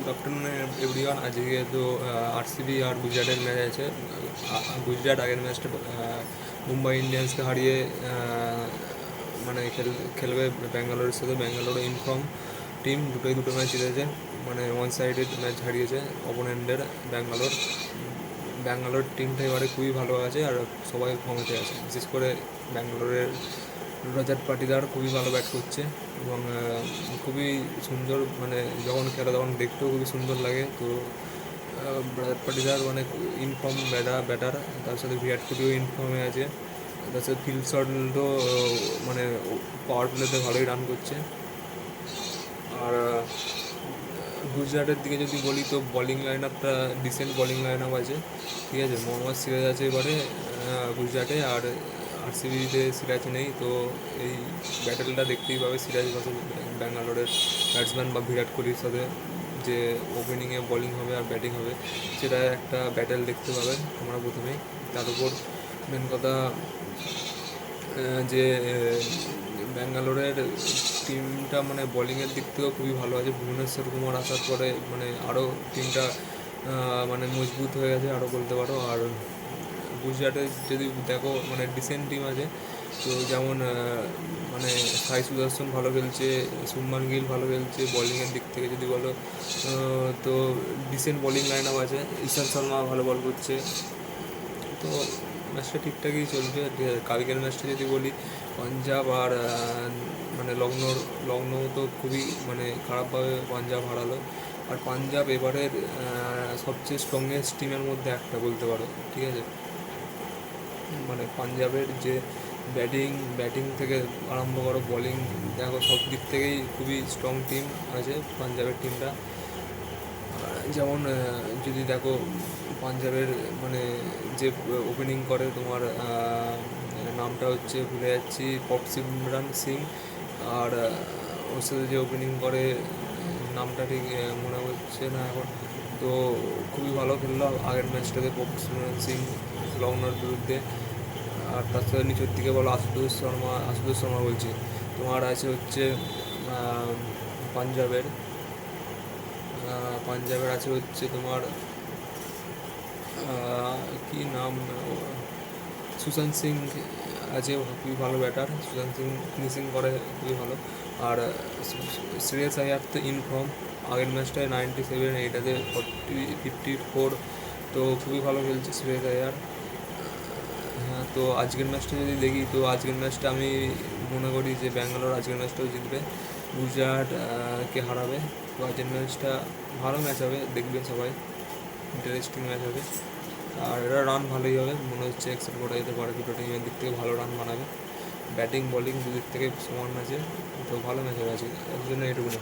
Good afternoon everyone. আজকে তো RCB আর গুজরাটের ম্যাচ আছে। গুজরাট আগের ম্যাচটা মুম্বাই ইন্ডিয়ান্সকে হারিয়ে মানে খেলবে ব্যাঙ্গালোরের সাথে। ব্যাঙ্গালোর ইনফর্ম টিম, দুটো ম্যাচ জিতেছে, মানে ওয়ান সাইডেড ম্যাচ হারিয়েছে অপোনেন্টের। ব্যাঙ্গালোর টিমটা এবারে খুবই ভালো আছে আর সবাই ফর্মেতে আছে। বিশেষ করে ব্যাঙ্গালোরের রজাত পাটিদার খুবই ভালো ব্যাট করছে এবং খুবই সুন্দর, মানে যখন খেলে তখন দেখতেও খুবই সুন্দর লাগে। তো রজাত পাটিদার মানে ইনফর্ম ব্যাটার, তার সাথে বিরাট কোহলিও ইনফর্মে আছে। তার সাথে ফিল শটও মানে পাওয়ার প্লেতে ভালোই রান করছে। আর গুজরাটের দিকে যদি বলি তো বোলিং লাইন আপটা ডিসেন্ট বোলিং লাইন আপ আছে, ঠিক আছে। মোহাম্মদ সিরাজ আছে এবারে গুজরাটে, আর আরসিবিতে সিরাজ নেই। তো এই ব্যাটেলটা দেখতেই পাবে সিরাজ ভার্সেস ব্যাঙ্গালোরের ব্যাটসম্যান বা বিরাট কোহলির সাথে, যে ওপেনিংয়ে বোলিং হবে আর ব্যাটিং হবে, সেটা একটা ব্যাটেল দেখতে পাবে আমরা প্রথমেই। তার উপর মেন কথা যে ব্যাঙ্গালোরের টিমটা মানে বোলিংয়ের দিক থেকেও খুবই ভালো আছে। ভুবনেশ্বর কুমার আসার পরে মানে আরও টিমটা মানে মজবুত হয়ে গেছে আরও বলতে পারো। আর গুজরাটে যদি দেখো মানে ডিসেন্ট টিম আছে, তো যেমন মানে সাই সুদর্শন ভালো খেলছে, শুভমান গিল ভালো খেলছে। বোলিংয়ের দিক থেকে যদি বলো তো ডিসেন্ট বোলিং লাইন আপ আছে। ঈশান্ত শর্মা ভালো বল করছে। তো ম্যাচটা ঠিকঠাকই চলছে। কালকের ম্যাচটা যদি বলি, পাঞ্জাব আর মানে লখনৌ তো খুবই মানে খারাপভাবে পাঞ্জাব হারালো। আর পাঞ্জাব এবারের সবচেয়ে স্ট্রংগেস্ট টিমের মধ্যে একটা বলতে পারো, ঠিক আছে। মানে পাঞ্জাবের যে ব্যাটিং থেকে আরম্ভ করো, বোলিং দেখো, সব দিক থেকেই খুবই স্ট্রং টিম আছে পাঞ্জাবের টিমটা। যেমন যদি দেখো পাঞ্জাবের মানে যে ওপেনিং করে তোমার নামটা হচ্ছে ভুলে যাচ্ছি, সিমরান সিং। আর ওর সাথে যে ওপেনিং করে নামটা ঠিক মনে হচ্ছে না এখন। তো খুবই ভালো খেললো আগের ম্যাচটাতে সিমরান সিং লখনৌর বিরুদ্ধে। আর তার সাথে নিচের দিকে বলো আশুতোষ শর্মা বলছি। তোমার আছে হচ্ছে পাঞ্জাবের আছে হচ্ছে তোমার কি নাম, সুশান্ত সিং আছে, খুবই ভালো ব্যাটার। সুশান্ত সিং ফিনিশিং করে খুবই ভালো। আর শ্রেয়াস আয়ার তো ইনফর্ম, আগের ম্যাচটায় 97, এইটাতে 54। তো খুবই ভালো খেলছে শ্রেয়াস আয়ার। হ্যাঁ, তো আজকের ম্যাচটা যদি দেখি, তো আজকের ম্যাচটা আমি মনে করি যে ব্যাঙ্গালোর আজকের ম্যাচটাও জিতবে, গুজরাট কে হারাবে। তো আজকের ম্যাচটা ভালো ম্যাচ হবে, দেখবে সবাই, ইন্টারেস্টিং ম্যাচ হবে। আর এরা রান ভালোই হবে মনে হচ্ছে, এক্সপেক্ট করা যেতে পারে। দুটো টিমের দিক থেকে ভালো রান বানাবে, ব্যাটিং বোলিং দুদিক থেকে সমান আছে। তো ভালো ম্যাচ হবে আজকে, এর জন্য এটুকুনি।